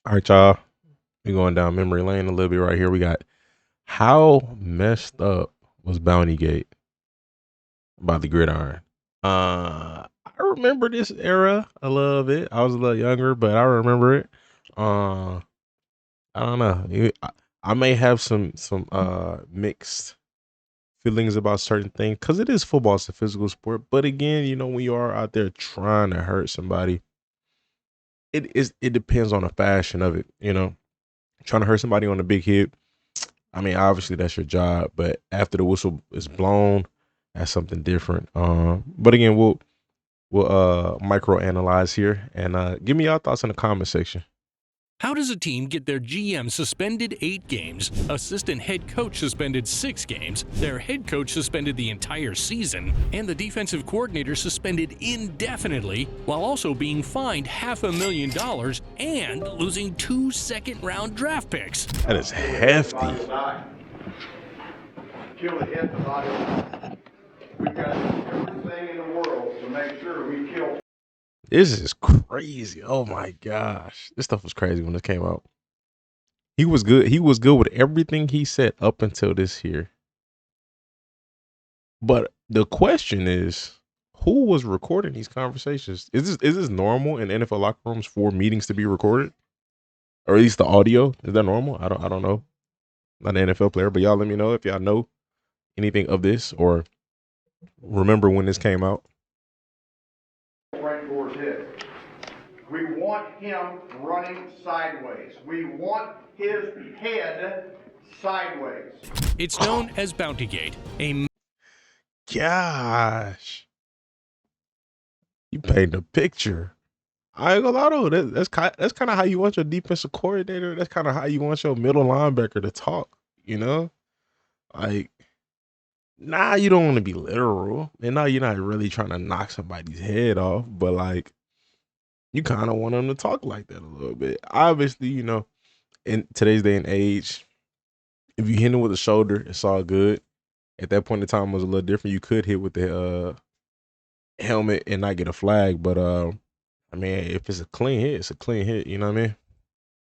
All right, y'all. We going down memory lane a little bit right here. We got how messed up was Bounty Gate by the Gridiron. I remember this era a little bit. I was a little younger, but I remember it. Uh, I don't know. I may have some mixed feelings about certain things because it is football. It's a physical sport. But again, when you are out there trying to hurt somebody, it depends on the fashion of it. Trying to hurt somebody on a big hit. I mean, obviously that's your job, but after the whistle is blown, that's something different. But again, we'll micro analyze here and give me your thoughts in the comment section. How does a team get their GM suspended 8 games, assistant head coach suspended 6 games, their head coach suspended the entire season, and the defensive coordinator suspended indefinitely, while also being fined $500,000 and losing 2 second-round draft picks? That is hefty. Kill the head, the body. We've got everything in the world to make sure we kill. This is crazy. Oh my gosh. This stuff was crazy when this came out. He was good. He was good with everything he said up until this here. But the question is, who was recording these conversations? Is this normal in NFL locker rooms for meetings to be recorded? Or at least the audio? Is that normal? I don't know. Not an NFL player, but y'all let me know if y'all know anything of this or remember when this came out. Frank Gore's head. We want him running sideways. We want his head sideways. It's known as Bountygate, a Gosh. You paint a picture. I ain't gonna lie though. That's kind of how you want your defensive coordinator. That's kind of how you want your middle linebacker to talk. Like, nah, you don't want to be literal, and now you're not really trying to knock somebody's head off, but like, you kind of want them to talk like that a little bit. Obviously, in today's day and age, if you hit him with a shoulder, it's all good. At that point in time, it was a little different. You could hit with the helmet and not get a flag, but I mean, if it's a clean hit, it's a clean hit. You know what I mean?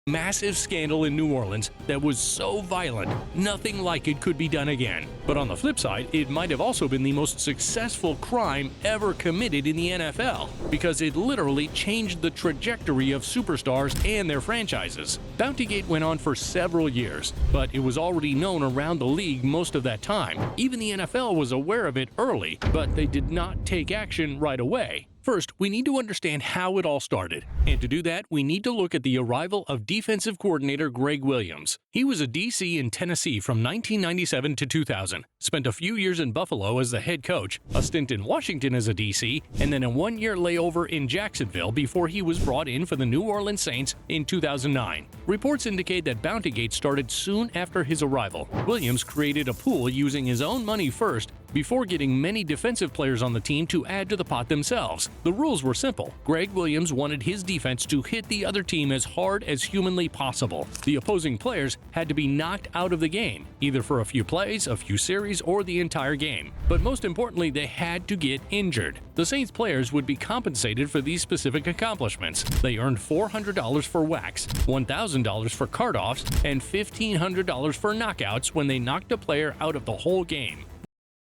massive scandal in New Orleans that was so violent, nothing like it could be done again. But on the flip side, it might have also been the most successful crime ever committed in the NFL, because it literally changed the trajectory of superstars and their franchises. Bountygate went on for several years, but it was already known around the league most of that time. Even the NFL was aware of it early, but they did not take action right away. First, we need to understand how it all started. And to do that, we need to look at the arrival of defensive coordinator Gregg Williams. He was a DC in Tennessee from 1997 to 2000, spent a few years in Buffalo as the head coach, a stint in Washington as a DC, and then a one-year layover in Jacksonville before he was brought in for the New Orleans Saints in 2009. Reports indicate that Bountygate started soon after his arrival. Williams created a pool using his own money first, before getting many defensive players on the team to add to the pot themselves. The rules were simple. Gregg Williams wanted his defense to hit the other team as hard as humanly possible. The opposing players had to be knocked out of the game, either for a few plays, a few series, or the entire game. But most importantly, they had to get injured. The Saints players would be compensated for these specific accomplishments. They earned $400 for whacks, $1,000 for cart-offs, and $1,500 for knockouts when they knocked a player out of the whole game.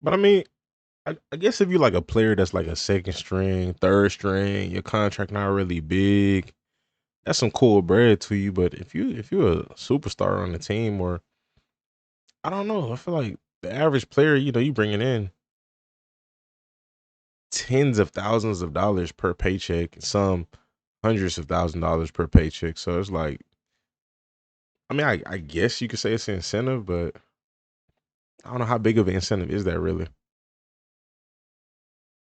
But I mean, I guess if you're like a player that's like a second string, third string, your contract not really big, that's some cool bread to you. But if you're a superstar on the team, or I don't know, I feel like the average player, you bringing in tens of thousands of dollars per paycheck, and some hundreds of $1,000s per paycheck. So it's like, I mean, I guess you could say it's an incentive, but I don't know how big of an incentive is that really.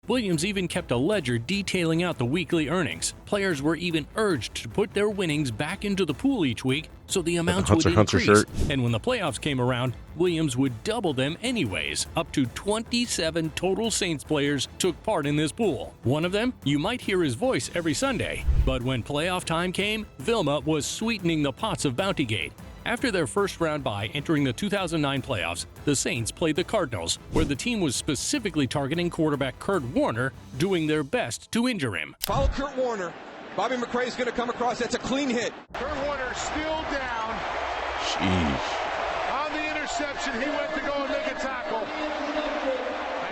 Williams even kept a ledger detailing out the weekly earnings. Players were even urged to put their winnings back into the pool each week so the amounts would increase. Shirt. And when the playoffs came around, Williams would double them anyways. Up to 27 total Saints players took part in this pool. One of them, you might hear his voice every Sunday. But when playoff time came, Vilma was sweetening the pots of Bountygate. After their first round bye entering the 2009 playoffs, the Saints played the Cardinals, where the team was specifically targeting quarterback Kurt Warner, doing their best to injure him. Follow Kurt Warner. Bobby McRae's going to come across. That's a clean hit. Kurt Warner still down. Jeez. On the interception, he went to go and make a tackle.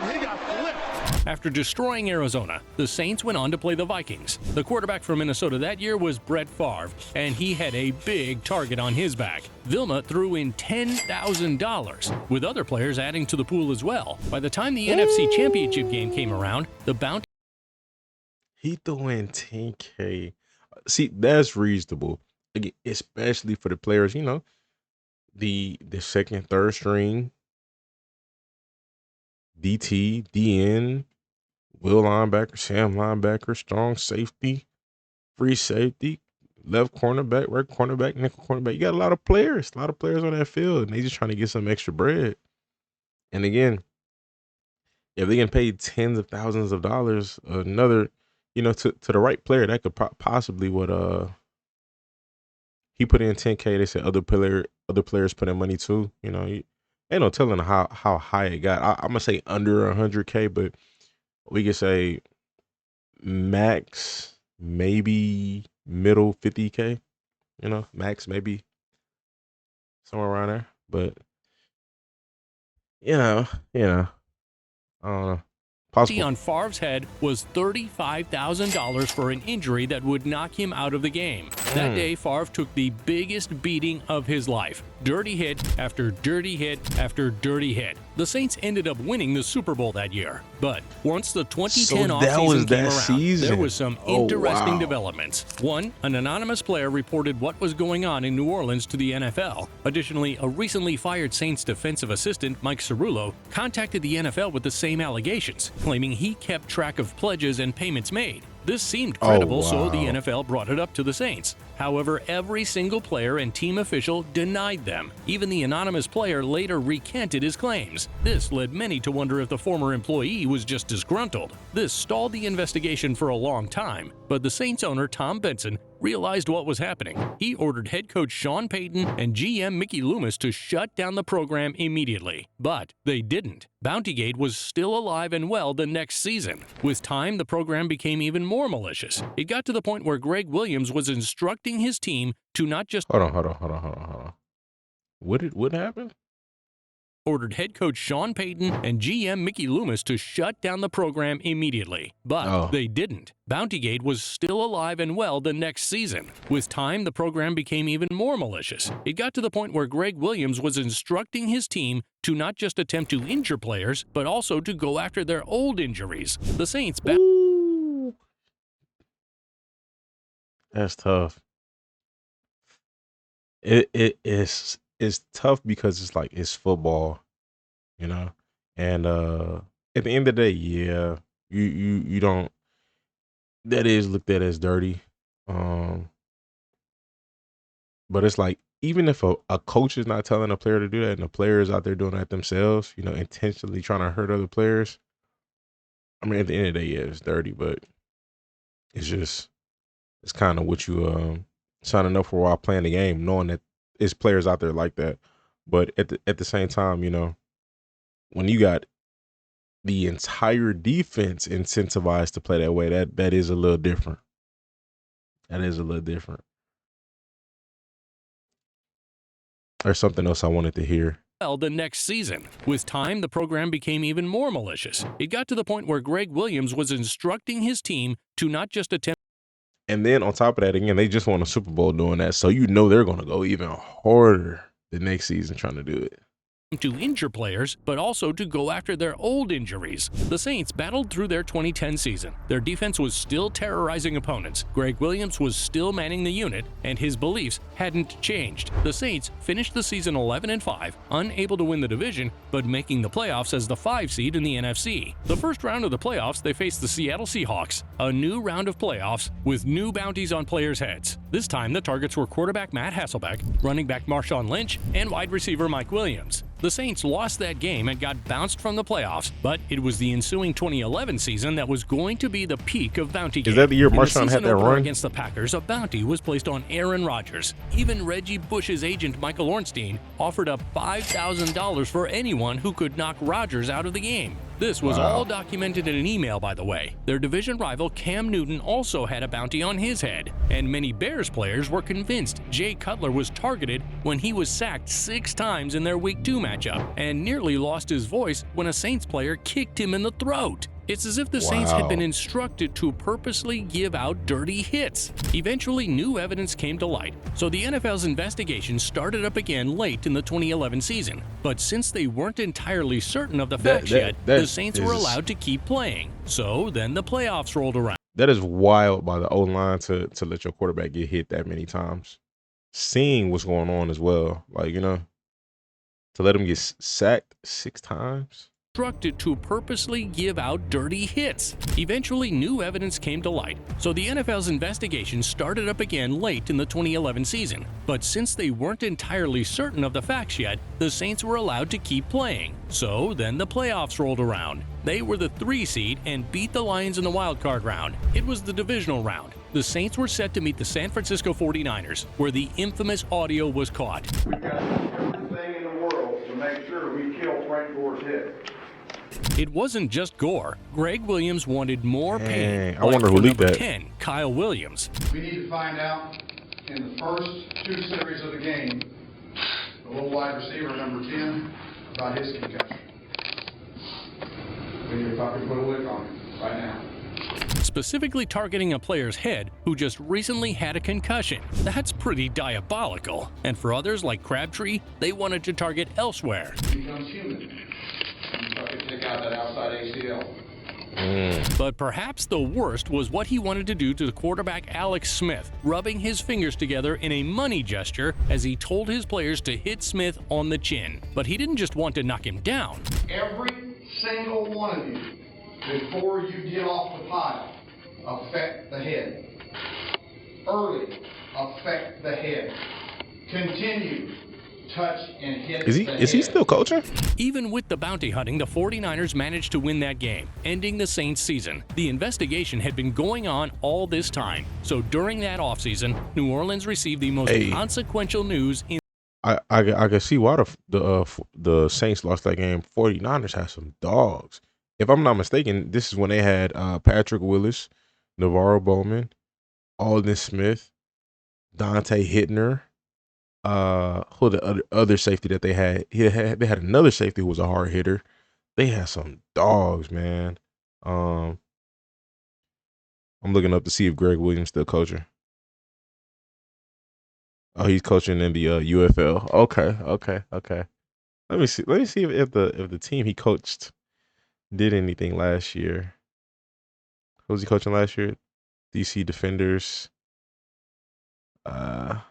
And he got flipped. After destroying Arizona, the Saints went on to play the Vikings. The quarterback from Minnesota that year was Brett Favre, and he had a big target on his back. Vilma threw in $10,000, with other players adding to the pool as well. By the time the NFC Championship game came around, the bounty He threw in 10K. See, that's reasonable. Again, especially for the players, you know, the second, third string, DT, DN, will linebacker, Sam linebacker, strong safety, free safety, left cornerback, right cornerback, nickel cornerback. You got a lot of players on that field, and they just trying to get some extra bread. And again, if they get paid tens of thousands of dollars, another, you know, to the right player, that could possibly what he put in 10K. They said other players put in money too. You know, ain't no telling how high it got. I'm gonna say under 100K, but we could say max maybe middle 50K. You know, max maybe somewhere around there. But you know, I don't know. Possible. on Favre's head was $35,000 for an injury that would knock him out of the game. That day, Favre took the biggest beating of his life. Dirty hit after dirty hit after dirty hit. The Saints ended up winning the Super Bowl that year. But once the 2010 offseason came around, there was some interesting developments. One, an anonymous player reported what was going on in New Orleans to the NFL. Additionally, a recently fired Saints defensive assistant, Mike Cerullo, contacted the NFL with the same allegations, claiming he kept track of pledges and payments made. This seemed credible, so the NFL brought it up to the Saints. However, every single player and team official denied them. Even the anonymous player later recanted his claims. This led many to wonder if the former employee was just disgruntled. This stalled the investigation for a long time, but the Saints owner Tom Benson realized what was happening. He ordered head coach Sean Payton and GM Mickey Loomis to shut down the program immediately. But they didn't. Bountygate was still alive and well the next season. With time, the program became even more malicious. It got to the point where Greg Williams was instructing his team to not just Hold on. What happened? ordered head coach Sean Payton and GM Mickey Loomis to shut down the program immediately. But they didn't. Bountygate was still alive and well the next season. With time, the program became even more malicious. It got to the point where Greg Williams was instructing his team to not just attempt to injure players, but also to go after their old injuries. The Saints That's tough. It's tough because it's like it's football, you know. And at the end of the day, yeah, you don't. That is looked at as dirty. But it's like even if a coach is not telling a player to do that, and the player is out there doing that themselves, you know, intentionally trying to hurt other players. I mean, at the end of the day, yeah, it's dirty, but it's kind of what you signing up for while playing the game, knowing that there's players out there like that. But at the same time, you know, when you got the entire defense incentivized to play that way, that is a little different. That is a little different. There's something else I wanted to hear. the next season. With time, the program became even more malicious. It got to the point where Greg Williams was instructing his team to not just attempt. And then on top of that, again, they just won a Super Bowl doing that. So you know they're going to go even harder the next season trying to do it. To injure players, but also to go after their old injuries. The Saints battled through their 2010 season. Their defense was still terrorizing opponents. Greg Williams was still manning the unit, and his beliefs hadn't changed. The Saints finished the season 11-5, unable to win the division, but making the playoffs as the 5 seed in the NFC. The first round of the playoffs, they faced the Seattle Seahawks, a new round of playoffs with new bounties on players' heads. This time, the targets were quarterback Matt Hasselbeck, running back Marshawn Lynch, and wide receiver Mike Williams. The Saints lost that game and got bounced from the playoffs, but it was the ensuing 2011 season that was going to be the peak of Bountygate. Is that the year Marshawn had that run? Against the Packers, a bounty was placed on Aaron Rodgers. Even Reggie Bush's agent, Michael Ornstein, offered up $5,000 for anyone who could knock Rodgers out of the game. This was Wow. all documented in an email, by the way. Their division rival Cam Newton also had a bounty on his head, and many Bears players were convinced Jay Cutler was targeted when he was sacked 6 times in their Week 2 matchup, and nearly lost his voice when a Saints player kicked him in the throat. It's as if the Saints had been instructed to purposely give out dirty hits. Eventually, new evidence came to light, so the NFL's investigation started up again late in the 2011 season. But since they weren't entirely certain of the facts yet, the Saints were allowed to keep playing. So then the playoffs rolled around. That is wild by the O-line to let your quarterback get hit that many times. Seeing what's going on as well. Like, you know, to let him get sacked 6 times. Instructed to purposely give out dirty hits. Eventually, new evidence came to light, so the NFL's investigation started up again late in the 2011 season. But since they weren't entirely certain of the facts yet, the Saints were allowed to keep playing. So then the playoffs rolled around. They were the 3 seed and beat the Lions in the wildcard round. It was the divisional round. The Saints were set to meet the San Francisco 49ers, where the infamous audio was caught. We've got everything in the world to make sure we kill Frank Gore's head. It wasn't just Gore. Greg Williams wanted more pain. I wonder who for leaked number that. 10, Kyle Williams. We need to find out in the first 2 series of the game, the little wide receiver, number 10, about his concussion. We need to fucking put a lick on him right now. Specifically targeting a player's head who just recently had a concussion. That's pretty diabolical. And for others like Crabtree, they wanted to target elsewhere. He becomes human. You fucking take out that outside ACL. But perhaps the worst was what he wanted to do to the quarterback Alex Smith, rubbing his fingers together in a money gesture as he told his players to hit Smith on the chin. But he didn't just want to knock him down. Every single one of you, before you get off the pile, affect the head. Early, affect the head. Continue, touch and hit the head. Is he still coaching? Even with the bounty hunting, the 49ers managed to win that game, ending the Saints' season. The investigation had been going on all this time. So during that offseason, New Orleans received the most consequential news in I can see why the Saints lost that game. 49ers had some dogs. If I'm not mistaken, this is when they had Patrick Willis, Navarro Bowman, Aldon Smith, Dante Hittner. Who the other safety that they had? They had another safety who was a hard hitter. They had some dogs, man. I'm looking up to see if Greg Williams still coaching. Oh, he's coaching in the UFL. Okay. Let me see if the team he coached did anything last year. Who was he coaching last year? DC Defenders. I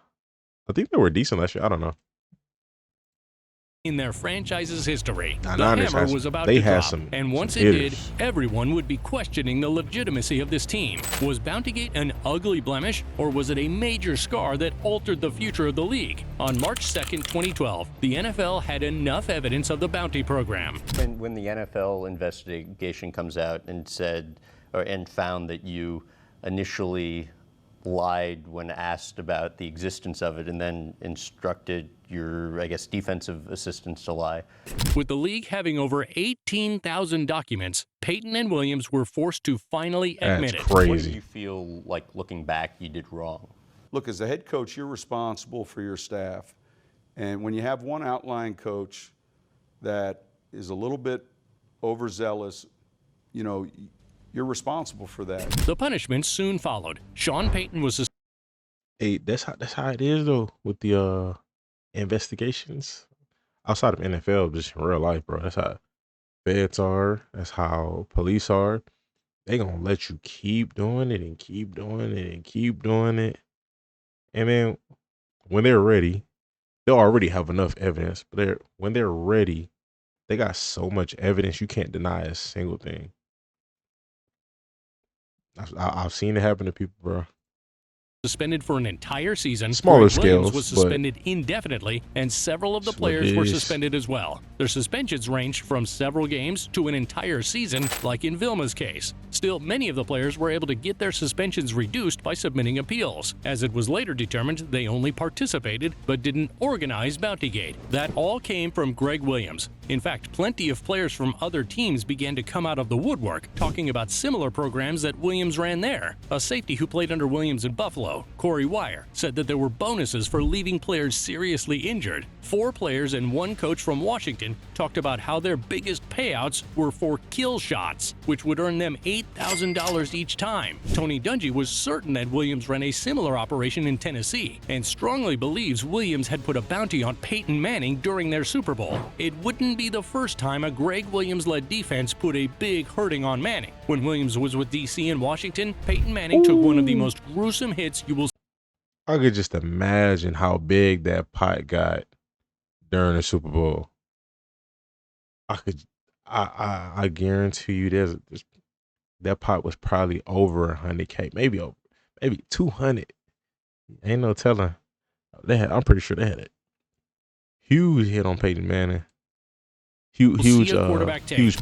think they were decent last year. I don't know. in their franchise's history. Nah, The Niners hammer has- was about they to had drop, some and once it hitters. did, everyone would be questioning the legitimacy of this team. Was Bountygate an ugly blemish, or was it a major scar that altered the future of the league? On March 2nd, 2012, the NFL had enough evidence of the bounty program. When the NFL investigation comes out and said, and found that you initially lied when asked about the existence of it and then instructed your, defensive assistants to lie. With the league having over 18,000 documents, Peyton and Williams were forced to finally admit That's it. What do crazy. you feel like, looking back, you did wrong? Look, as a head coach, you're responsible for your staff. And when you have one outlying coach that is a little bit overzealous, you're responsible for that. The punishment soon followed. Sean Payton was suspended. Hey, that's how it is though with the investigations outside of NFL, just in real life, bro. That's how feds are. That's how police are. They gonna let you keep doing it and keep doing it and keep doing it, and then when they're ready, they'll already have enough evidence. But when they're ready, they got so much evidence you can't deny a single thing. I've seen it happen to people, bro. Suspended for an entire season. Smaller Greg Williams scales, was but- suspended indefinitely, and several of the That's what players it were is. suspended as well. Their suspensions ranged from several games to an entire season, like in Vilma's case. Still, many of the players were able to get their suspensions reduced by submitting appeals, as it was later determined they only participated but didn't organize Bountygate. That all came from Greg Williams. In fact, plenty of players from other teams began to come out of the woodwork, talking about similar programs that Williams ran there. A safety who played under Williams in Buffalo, Corey Wire, said that there were bonuses for leaving players seriously injured. 4 players and 1 coach from Washington talked about how their biggest payouts were for kill shots, which would earn them $8,000 each time. Tony Dungy was certain that Williams ran a similar operation in Tennessee and strongly believes Williams had put a bounty on Peyton Manning during their Super Bowl. It wouldn't be the first time a Greg Williams-led defense put a big hurting on Manning. When Williams was with DC and Washington, Peyton Manning took one of the most gruesome hits you will. I could just imagine how big that pot got during the Super Bowl. I guarantee you there's that pot was probably over 100K, maybe 200. Ain't no telling. I'm pretty sure they had a huge hit on Peyton Manning. Huge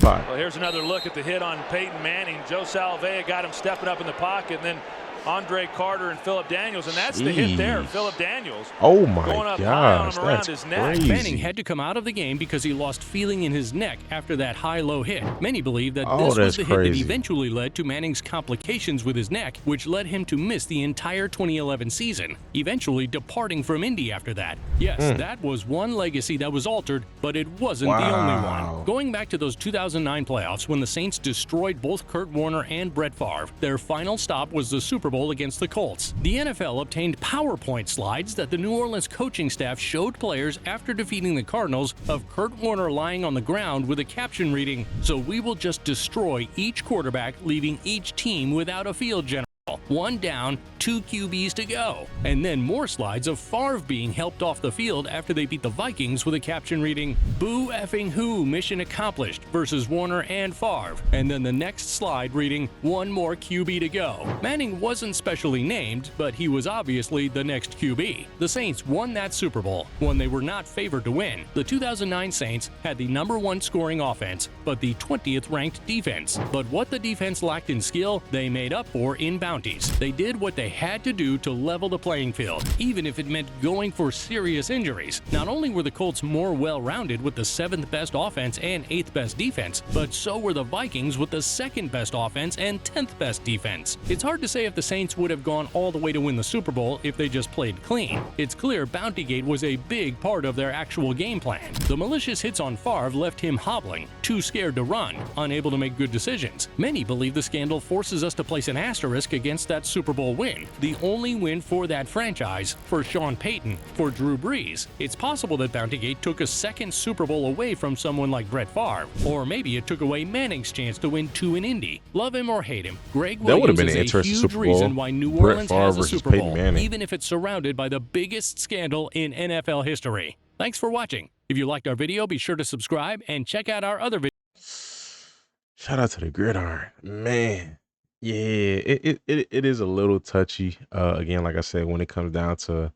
pot. Well, here's another look at the hit on Peyton Manning. Joe Salavea got him stepping up in the pocket, and then Andre Carter and Philip Daniels, and that's the hit there. Philip Daniels. Oh my going up high on him around that's his neck. crazy. Manning had to come out of the game because he lost feeling in his neck after that high-low hit. Many believe that Oh, this was that's the hit that crazy. eventually led to Manning's complications with his neck, which led him to miss the entire 2011 season, eventually departing from Indy after that. Yes, that was one legacy that was altered, but it wasn't the only Wow. one. Going back to those 2009 playoffs when the Saints destroyed both Kurt Warner and Brett Favre, their final stop was the Super Bowl against the Colts. The NFL obtained PowerPoint slides that the New Orleans coaching staff showed players after defeating the Cardinals of Kurt Warner lying on the ground with a caption reading, "So we will just destroy each quarterback, leaving each team without a field general. 1 down, 2 QBs to go." And then more slides of Favre being helped off the field after they beat the Vikings with a caption reading, "Boo effing who, mission accomplished," versus Warner and Favre. And then the next slide reading, "1 more QB to go." Manning wasn't specially named, but he was obviously the next QB. The Saints won that Super Bowl, one they were not favored to win. The 2009 Saints had the #1 scoring offense, but the 20th ranked defense. But what the defense lacked in skill, they made up for in bounties. They did what they had to do to level the playing field, even if it meant going for serious injuries. Not only were the Colts more well-rounded with the 7th best offense and 8th best defense, but so were the Vikings with the 2nd best offense and 10th best defense. It's hard to say if the Saints would have gone all the way to win the Super Bowl if they just played clean. It's clear Bountygate was a big part of their actual game plan. The malicious hits on Favre left him hobbling, too scared to run, unable to make good decisions. Many believe the scandal forces us to place an asterisk against that Super Bowl win, the only win for that franchise, for Sean Payton, for Drew Brees. It's possible that Bountygate took a second Super Bowl away from someone like Brett Favre, or maybe it took away Manning's chance to win 2 in Indy. Love him or hate him, Greg That would have Williams been is an a interesting huge Super Bowl. reason why New Brett Orleans Favre has a versus Super Peyton Bowl, Manning. even if it's surrounded by the biggest scandal in NFL history. Thanks for watching. If you liked our video, be sure to subscribe and check out our other videos. Shout out to the gridiron, man. Yeah, it is a little touchy. Again, like I said, when it comes down to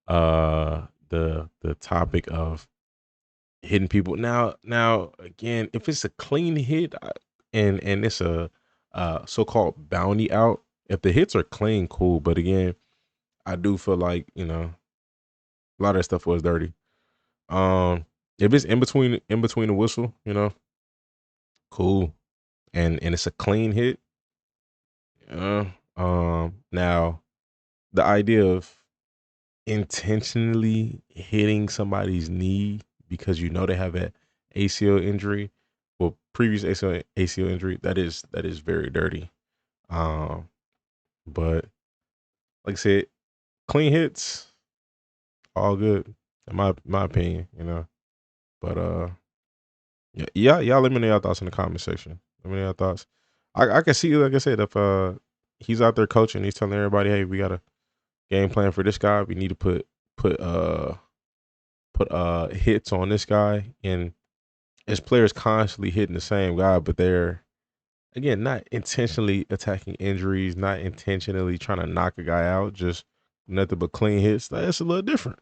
the topic of hitting people. Now again, if it's a clean hit and it's a so-called bounty out, if the hits are clean, cool. But again, I do feel like, a lot of that stuff was dirty. If it's in between the whistle, cool, and it's a clean hit. Now the idea of intentionally hitting somebody's knee because they have an ACL injury, well, previous ACL injury, that is very dirty. But like I said, clean hits, all good in my opinion, But yeah, y'all let me know your thoughts in the comment section. Let me know your thoughts. I can see, like I said, if he's out there coaching, he's telling everybody, hey, we got a game plan for this guy. We need to put hits on this guy, and his players constantly hitting the same guy, but they're, again, not intentionally attacking injuries, not intentionally trying to knock a guy out, just nothing but clean hits. That's a little different.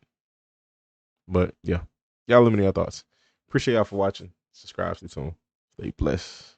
But yeah, y'all let me know your thoughts. Appreciate y'all for watching. Subscribe, stay tuned. Stay blessed.